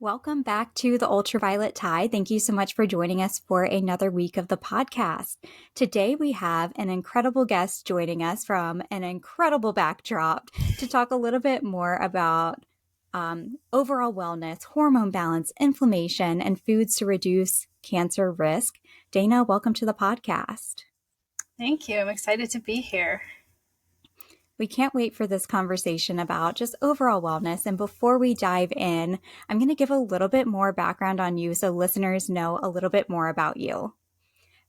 Welcome back to the Ultraviolet Tide. Thank you so much for joining us for another week of the podcast. Today we have an incredible guest joining us from an incredible backdrop to talk a little bit more about overall wellness, hormone balance, inflammation, and foods to reduce cancer risk. Daina, welcome to the podcast. Thank you. I'm excited to be here. We can't wait for this conversation about just overall wellness. And before we dive in, I'm going to give a little bit more background on you so listeners know a little bit more about you.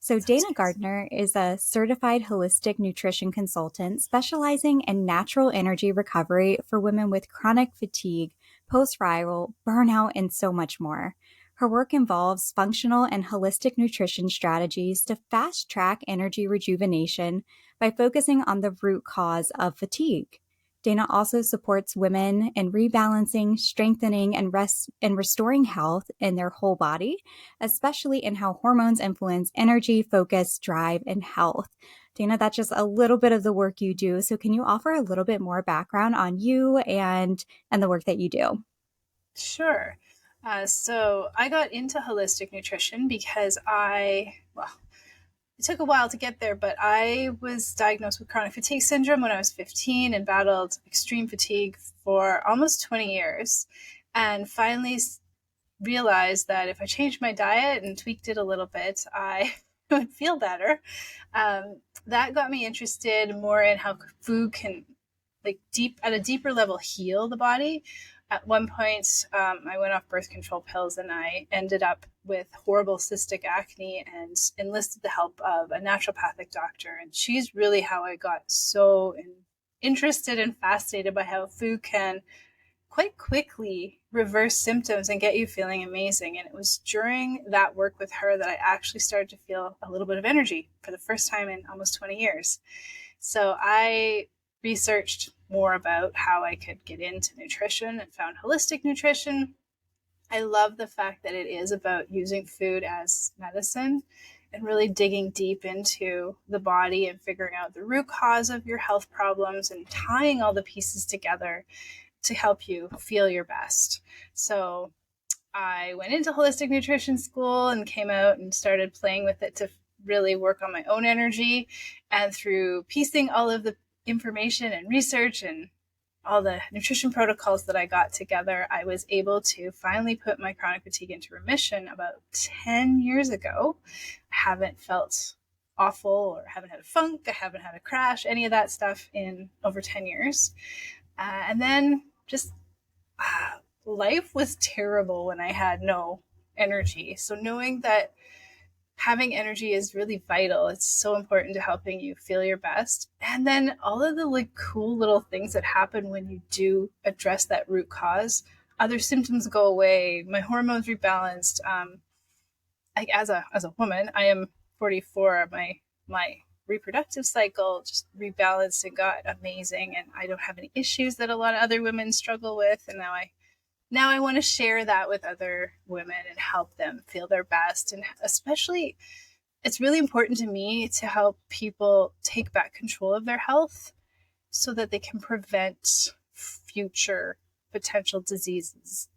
So Daina Gardiner is a certified holistic nutrition consultant specializing in natural energy recovery for women with chronic fatigue, post-viral, burnout, and so much more. Her work involves functional and holistic nutrition strategies to fast-track energy rejuvenation by focusing on the root cause of fatigue. Daina also supports women in rebalancing, strengthening, and restoring health in their whole body, especially in how hormones influence energy, focus, drive, and health. Daina, that's just a little bit of the work you do. So can you offer a little bit more background on you and the work that you do? Sure. So I got into holistic nutrition because it took a while to get there, but I was diagnosed with chronic fatigue syndrome when I was 15 and battled extreme fatigue for almost 20 years. And finally realized that if I changed my diet and tweaked it a little bit, I would feel better. That got me interested more in how food can, at a deeper level, heal the body. At one point, I went off birth control pills and I ended up with horrible cystic acne and enlisted the help of a naturopathic doctor. And she's really how I got so interested and fascinated by how food can quite quickly reverse symptoms and get you feeling amazing. And it was during that work with her that I actually started to feel a little bit of energy for the first time in almost 20 years. So I researched more about how I could get into nutrition and found holistic nutrition. I love the fact that it is about using food as medicine and really digging deep into the body and figuring out the root cause of your health problems and tying all the pieces together to help you feel your best. So I went into holistic nutrition school and came out and started playing with it to really work on my own energy. And through piecing all of the information and research and all the nutrition protocols that I got together, I was able to finally put my chronic fatigue into remission about 10 years ago. I haven't felt awful or haven't had a funk. I haven't had a crash, any of that stuff in over 10 years. And then just life was terrible when I had no energy. So knowing that having energy is really vital. It's so important to helping you feel your best. And then all of the cool little things that happen when you do address that root cause, other symptoms go away. My hormones rebalanced. As a woman, I am 44. My reproductive cycle just rebalanced and got amazing. And I don't have any issues that a lot of other women struggle with. And now I want to share that with other women and help them feel their best. And especially, it's really important to me to help people take back control of their health so that they can prevent future potential diseases.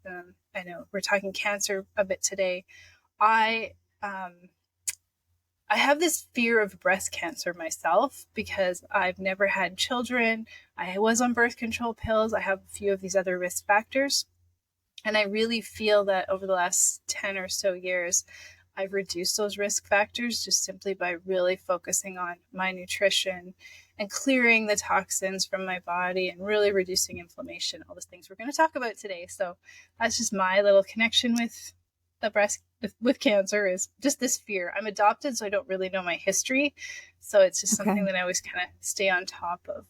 I know we're talking cancer a bit today. I have this fear of breast cancer myself because I've never had children. I was on birth control pills. I have a few of these other risk factors. And I really feel that over the last 10 or so years, I've reduced those risk factors just simply by really focusing on my nutrition and clearing the toxins from my body and really reducing inflammation, all the things we're going to talk about today. So that's just my little connection with cancer, is just this fear. I'm adopted, so I don't really know my history. So it's just something that I always kind of stay on top of.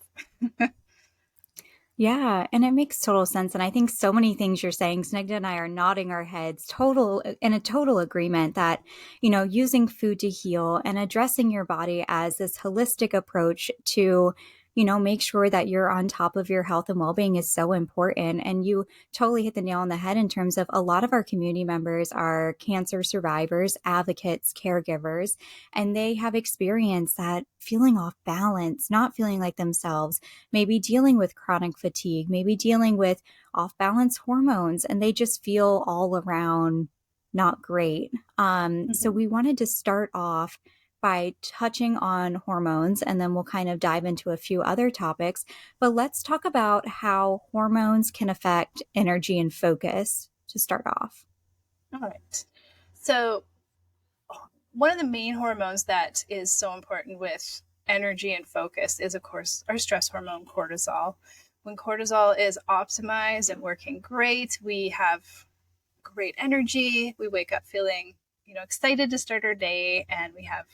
Yeah, and it makes total sense. And I think so many things you're saying, Snigdha and I are nodding our heads in a total agreement that, using food to heal and addressing your body as this holistic approach to, make sure that you're on top of your health and well-being is so important. And you totally hit the nail on the head in terms of a lot of our community members are cancer survivors, advocates, caregivers, and they have experienced that feeling off balance, not feeling like themselves, maybe dealing with chronic fatigue, maybe dealing with off balance hormones, and they just feel all around not great. So Mhm. we wanted to start off by touching on hormones, and then we'll kind of dive into a few other topics. But let's talk about how hormones can affect energy and focus to start off. All right. So, one of the main hormones that is so important with energy and focus is, of course, our stress hormone, cortisol. When cortisol is optimized and working great, we have great energy. We wake up feeling, excited to start our day, and we have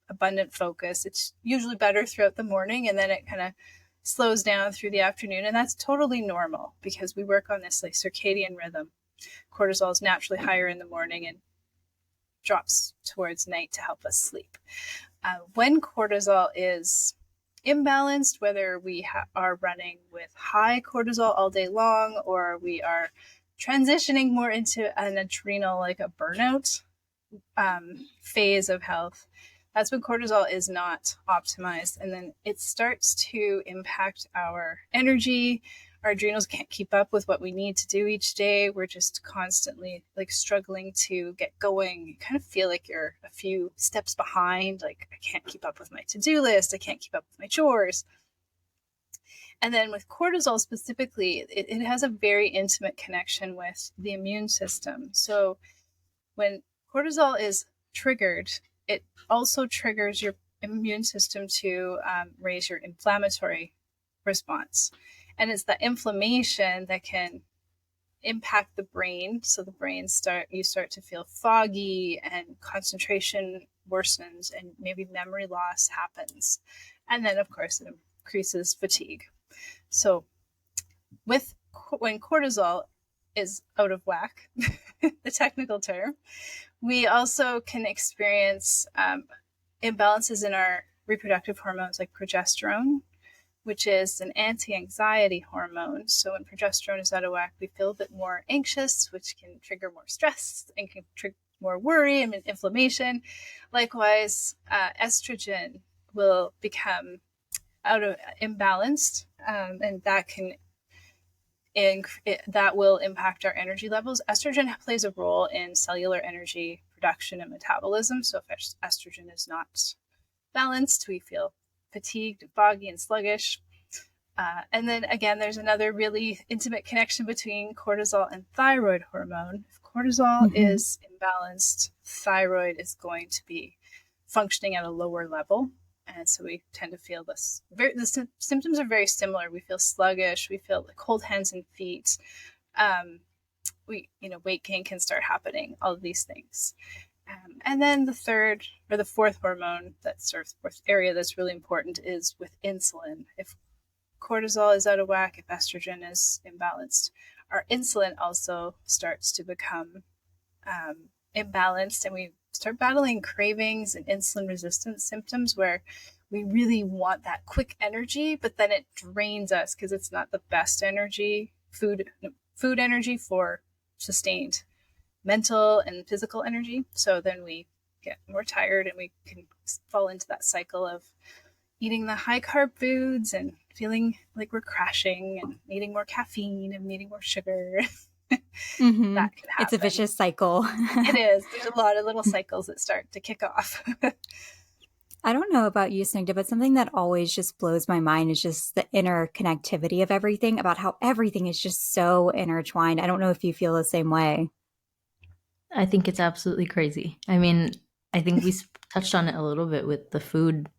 abundant focus. It's usually better throughout the morning, and then it kind of slows down through the afternoon, and that's totally normal because we work on this like circadian rhythm. Cortisol is naturally higher in the morning and drops towards night to help us sleep. When cortisol is imbalanced, whether we are running with high cortisol all day long or we are transitioning more into an adrenal, like a burnout phase of health, that's when cortisol is not optimized. And then it starts to impact our energy. Our adrenals can't keep up with what we need to do each day. We're just constantly like struggling to get going. You kind of feel like you're a few steps behind. Like, I can't keep up with my to-do list. I can't keep up with my chores. And then with cortisol specifically, it has a very intimate connection with the immune system. So when cortisol is triggered, it also triggers your immune system to raise your inflammatory response. And it's the inflammation that can impact the brain. So the brain you start to feel foggy and concentration worsens and maybe memory loss happens. And then of course it increases fatigue. So when cortisol is out of whack, the technical term, we also can experience imbalances in our reproductive hormones like progesterone, which is an anti-anxiety hormone. So when progesterone is out of whack, we feel a bit more anxious, which can trigger more stress and can trigger more worry and inflammation. Likewise, estrogen will become imbalanced, and that will impact our energy levels. Estrogen plays a role in cellular energy production and metabolism. So if estrogen is not balanced, we feel fatigued, foggy, and sluggish. And then again, there's another really intimate connection between cortisol and thyroid hormone. If cortisol is imbalanced, thyroid is going to be functioning at a lower level. And so we tend to feel this. The symptoms are very similar. We feel sluggish. We feel like cold hands and feet. Weight gain can start happening. All of these things. And then the third or the fourth hormone, that's sort of fourth area that's really important, is with insulin. If cortisol is out of whack, if estrogen is imbalanced, our insulin also starts to become imbalanced, and we start battling cravings and insulin resistance symptoms where we really want that quick energy, but then it drains us because it's not the best food energy for sustained mental and physical energy. So then we get more tired and we can fall into that cycle of eating the high carb foods and feeling like we're crashing and needing more caffeine and needing more sugar. That can happen. It's a vicious cycle. It is. There's a lot of little cycles that start to kick off. I don't know about you, Snigdha, but something that always just blows my mind is just the interconnectivity of everything, about how everything is just so intertwined. I don't know if you feel the same way. I think it's absolutely crazy. I mean, I think we touched on it a little bit with the food,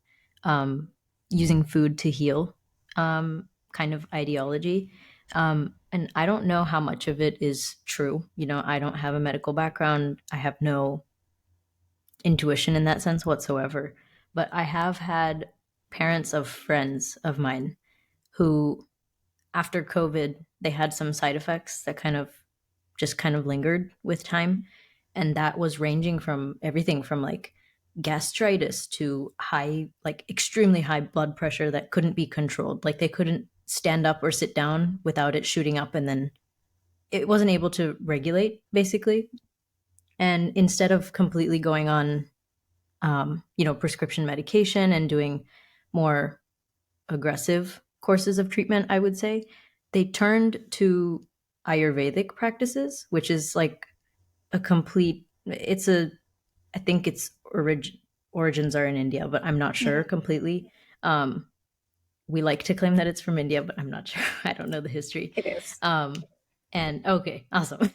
using food to heal kind of ideology. And I don't know how much of it is true. I don't have a medical background. I have no intuition in that sense whatsoever. But I have had parents of friends of mine who, after COVID, they had some side effects that kind of lingered with time. And that was ranging from everything from like gastritis to high, like extremely high blood pressure that couldn't be controlled. Like they couldn't stand up or sit down without it shooting up, and then it wasn't able to regulate, basically. And instead of completely going on, prescription medication and doing more aggressive courses of treatment, I would say, they turned to Ayurvedic practices, which is like a complete, I think its origins are in India, but I'm not sure completely. We like to claim that it's from India, but I'm not sure. I don't know the history. It is. And okay, awesome.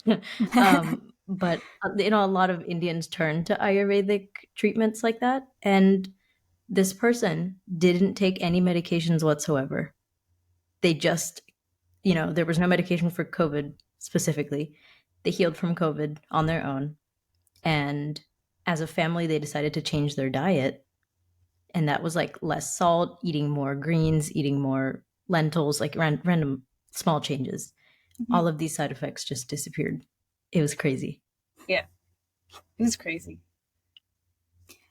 But a lot of Indians turn to Ayurvedic treatments like that, and this person didn't take any medications whatsoever. They just, there was no medication for COVID specifically. They healed from COVID on their own, and as a family, they decided to change their diet, and that was like less salt, eating more greens, eating more lentils, like random small changes. All of these side effects just disappeared. It was crazy. Yeah, it was crazy.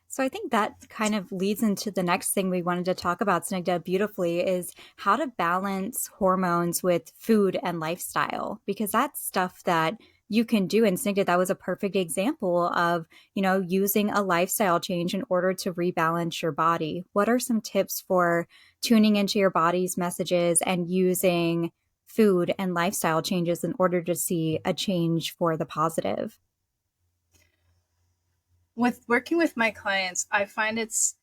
So I think that kind of leads into the next thing we wanted to talk about, Snigdha, beautifully, is how to balance hormones with food and lifestyle, because that's stuff that you can do. And Snigdha, that was a perfect example of, using a lifestyle change in order to rebalance your body. What are some tips for tuning into your body's messages and using food and lifestyle changes in order to see a change for the positive? With working with my clients, I find it's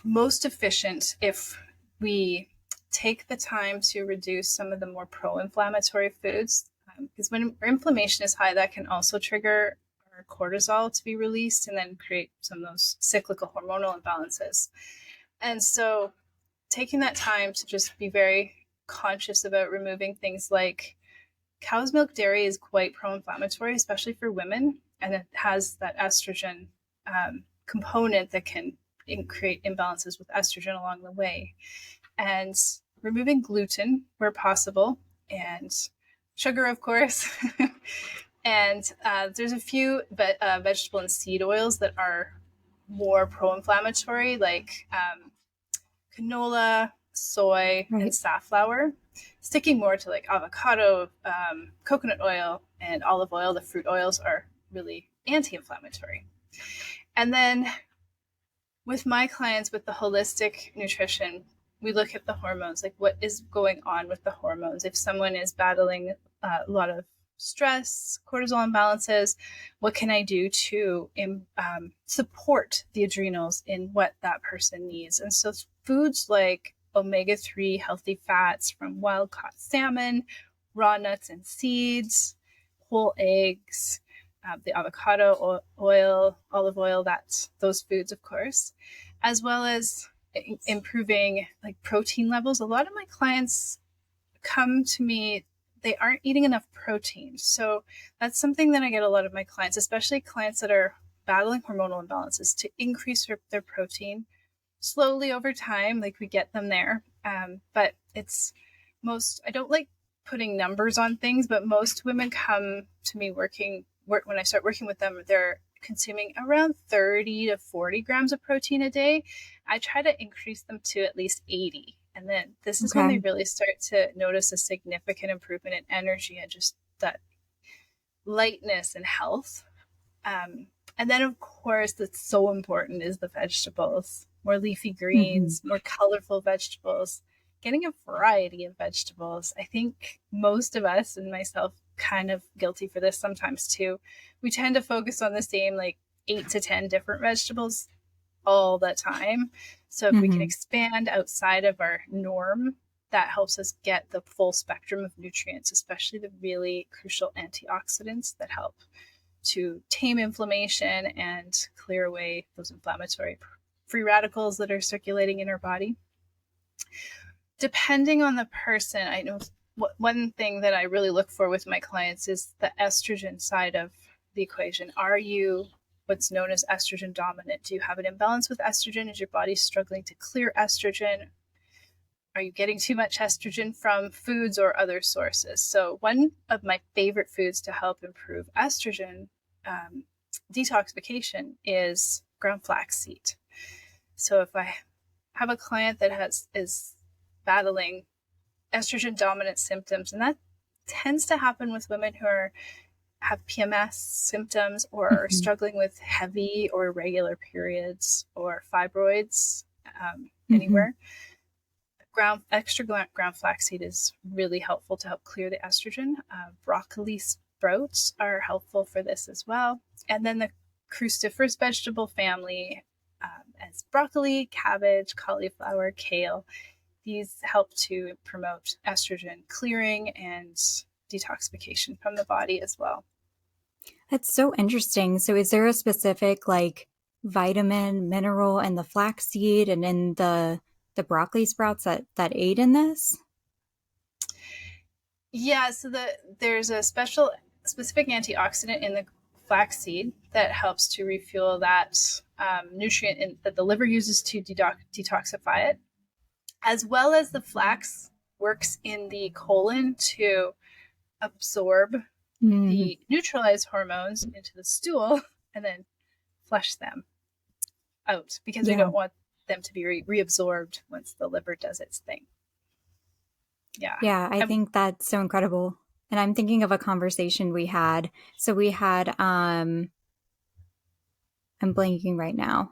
most efficient if we take the time to reduce some of the more pro-inflammatory foods, because when inflammation is high, that can also trigger our cortisol to be released and then create some of those cyclical hormonal imbalances. And so taking that time to just be very conscious about removing things like cow's milk dairy is quite pro-inflammatory, especially for women, and it has that estrogen component that can create imbalances with estrogen along the way. And removing gluten where possible, and sugar, of course. And there's a few vegetable and seed oils that are more pro-inflammatory, like canola, soy, and safflower. Sticking more to like avocado, coconut oil, and olive oil, the fruit oils are really anti-inflammatory. And then with my clients with the holistic nutrition, we look at the hormones, like what is going on with the hormones. If someone is battling a lot of stress, cortisol imbalances, what can I do to support the adrenals in what that person needs? And so foods like omega-3 healthy fats from wild-caught salmon, raw nuts and seeds, whole eggs, the avocado oil, olive oil, those foods, of course, as well as improving like protein levels. A lot of my clients come to me, they aren't eating enough protein. So that's something that I get a lot of my clients, especially clients that are battling hormonal imbalances, to increase their protein slowly over time. Like we get them there. But I don't like putting numbers on things, but most women come to me when I start working with them, they're consuming around 30 to 40 grams of protein a day. I try to increase them to at least 80. And then this is when they really start to notice a significant improvement in energy and just that lightness and health. And then, of course, that's so important is the vegetables, more leafy greens, more colorful vegetables, getting a variety of vegetables. I think most of us, and myself, kind of guilty for this sometimes too. We tend to focus on the same like 8 to 10 different vegetables all the time. So if we can expand outside of our norm, that helps us get the full spectrum of nutrients, especially the really crucial antioxidants that help to tame inflammation and clear away those inflammatory free radicals that are circulating in our body. Depending on the person, I know one thing that I really look for with my clients is the estrogen side of the equation. Are you what's known as estrogen dominant? Do you have an imbalance with estrogen? Is your body struggling to clear estrogen? Are you getting too much estrogen from foods or other sources? So one of my favorite foods to help improve estrogen detoxification is ground flaxseed. So if I have a client that is battling estrogen dominant symptoms, and that tends to happen with women who have PMS symptoms or are struggling with heavy or irregular periods or fibroids anywhere. Extra ground flaxseed is really helpful to help clear the estrogen. Broccoli sprouts are helpful for this as well. And then the cruciferous vegetable family, as broccoli, cabbage, cauliflower, kale, these help to promote estrogen clearing and detoxification from the body as well. That's so interesting. So is there a specific like vitamin, mineral in the flaxseed and in the broccoli sprouts that aid in this? Yeah, so there's a specific antioxidant in the flaxseed that helps to refuel that nutrient that the liver uses to detoxify it, as well as the flax works in the colon to absorb the neutralized hormones into the stool and then flush them out, because we don't want them to be reabsorbed once the liver does its thing. Yeah, I think that's so incredible. And I'm thinking of a conversation we had. So we had, I'm blanking right now.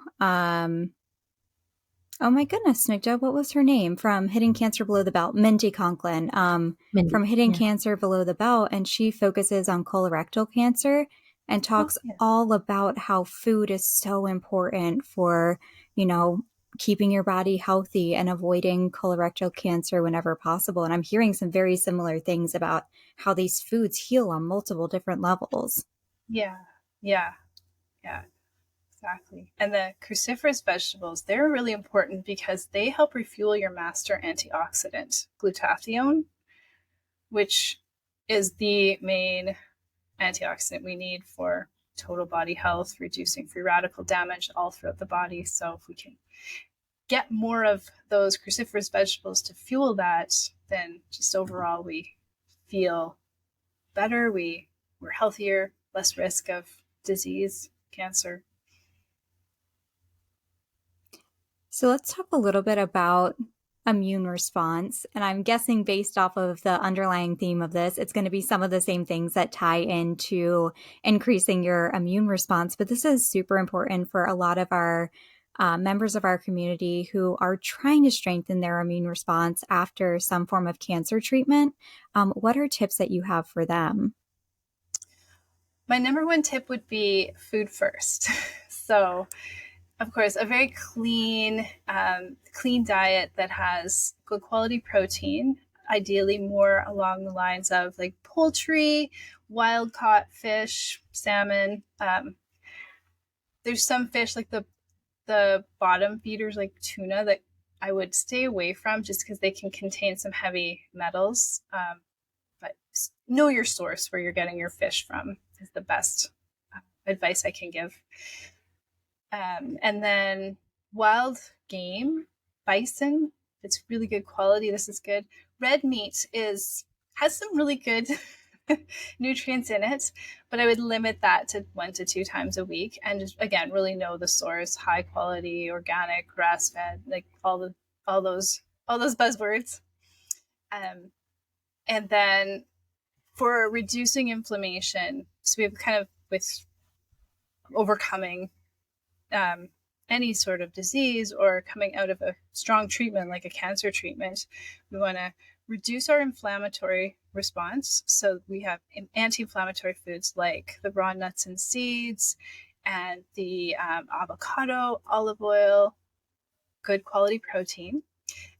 Oh my goodness, Snigdha, what was her name from Hidden Cancer Below the Belt? Mindy Conklin, from Hidden Cancer Below the Belt. And she focuses on colorectal cancer and talks all about how food is so important for, keeping your body healthy and avoiding colorectal cancer whenever possible. And I'm hearing some very similar things about how these foods heal on multiple different levels. Yeah. Exactly. And the cruciferous vegetables, they're really important because they help refuel your master antioxidant, glutathione, which is the main antioxidant we need for total body health, reducing free radical damage all throughout the body. So if we can get more of those cruciferous vegetables to fuel that, then just overall we feel better, we're healthier, less risk of disease, cancer. So let's talk a little bit about immune response. And I'm guessing based off of the underlying theme of this, it's going to be some of the same things that tie into increasing your immune response. But this is super important for a lot of our members of our community who are trying to strengthen their immune response after some form of cancer treatment. What are tips that you have for them? My number one tip would be food first. So, of course, a very clean diet that has good quality protein, ideally more along the lines of like poultry, wild caught fish, salmon. There's some fish like the bottom feeders like tuna that I would stay away from just because they can contain some heavy metals. But know your source where you're getting your fish from is the best advice I can give. And then wild game, bison, it's really good quality. This is good. Red meat has some really good nutrients in it, but I would limit that to 1 to 2 times a week. And just, again, really know the source, high quality, organic, grass fed, like all those buzzwords. And then for reducing inflammation, so we have kind of with overcoming any sort of disease or coming out of a strong treatment like a cancer treatment, we want to reduce our inflammatory response. So we have anti-inflammatory foods like the raw nuts and seeds and the avocado, olive oil, good quality protein.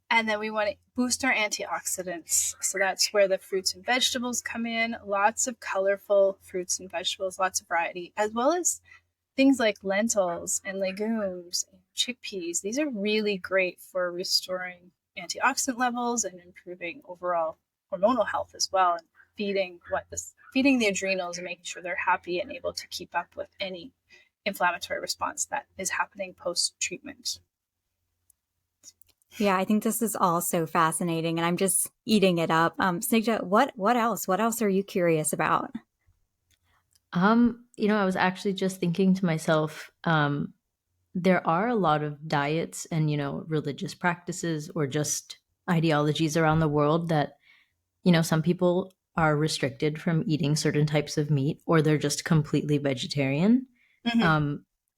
And then we want to boost our antioxidants. So that's where the fruits and vegetables come in. Lots of colorful fruits and vegetables, lots of variety, as well as things like lentils and legumes and chickpeas. These are really great for restoring antioxidant levels and improving overall hormonal health as well, and feeding the adrenals and making sure they're happy and able to keep up with any inflammatory response that is happening post-treatment. Yeah, I think this is all so fascinating, and I'm just eating it up. Snigdha, what else? What else are you curious about? I was actually just thinking to myself, there are a lot of diets and, religious practices or just ideologies around the world that, some people are restricted from eating certain types of meat or they're just completely vegetarian. Mm-hmm.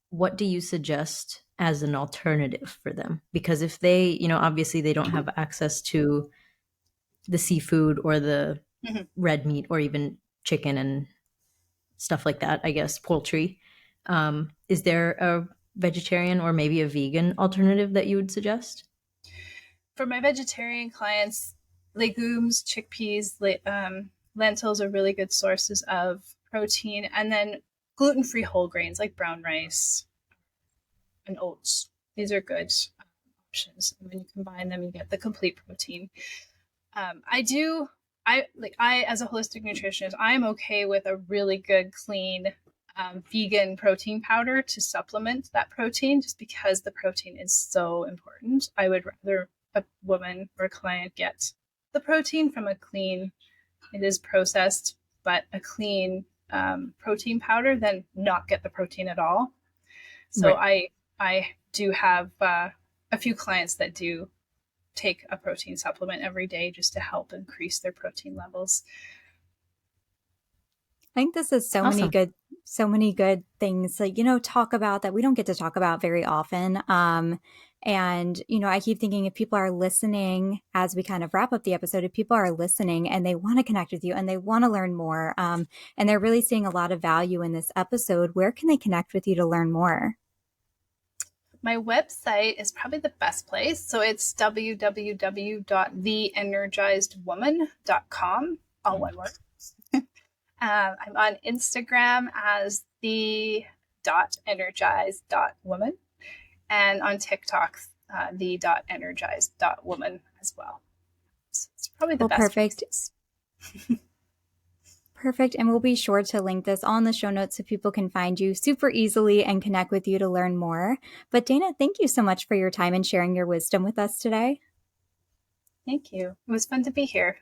What do you suggest as an alternative for them? Because if they, obviously they don't have access to the seafood or the Mm-hmm. red meat or even chicken and stuff like that, I guess, poultry. Is there a vegetarian or maybe a vegan alternative that you would suggest? For my vegetarian clients, legumes, chickpeas, lentils are really good sources of protein. And then gluten-free whole grains like brown rice and oats. These are good options. And when you combine them, you get the complete protein. I as a holistic nutritionist, I'm okay with a really good, clean, vegan protein powder to supplement that protein, just because the protein is so important. I would rather a woman or a client get the protein from a clean, it is processed, but a clean protein powder than not get the protein at all. So Right. I do have a few clients that do take a protein supplement every day just to help increase their protein levels. I think this is Awesome. so many good things, like, talk about that we don't get to talk about very often. And, I keep thinking if people are listening as we kind of wrap up the episode, if people are listening and they want to connect with you and they want to learn more, and they're really seeing a lot of value in this episode, where can they connect with you to learn more? My website is probably the best place. So it's www.theenergizedwoman.com, all one word. I'm on Instagram as the.energized.woman, and on TikTok, the.energized.woman as well. So it's probably the Well, best perfect. places. Perfect. And we'll be sure to link this on the show notes so people can find you super easily and connect with you to learn more. But Daina, thank you so much for your time and sharing your wisdom with us today. Thank you. It was fun to be here.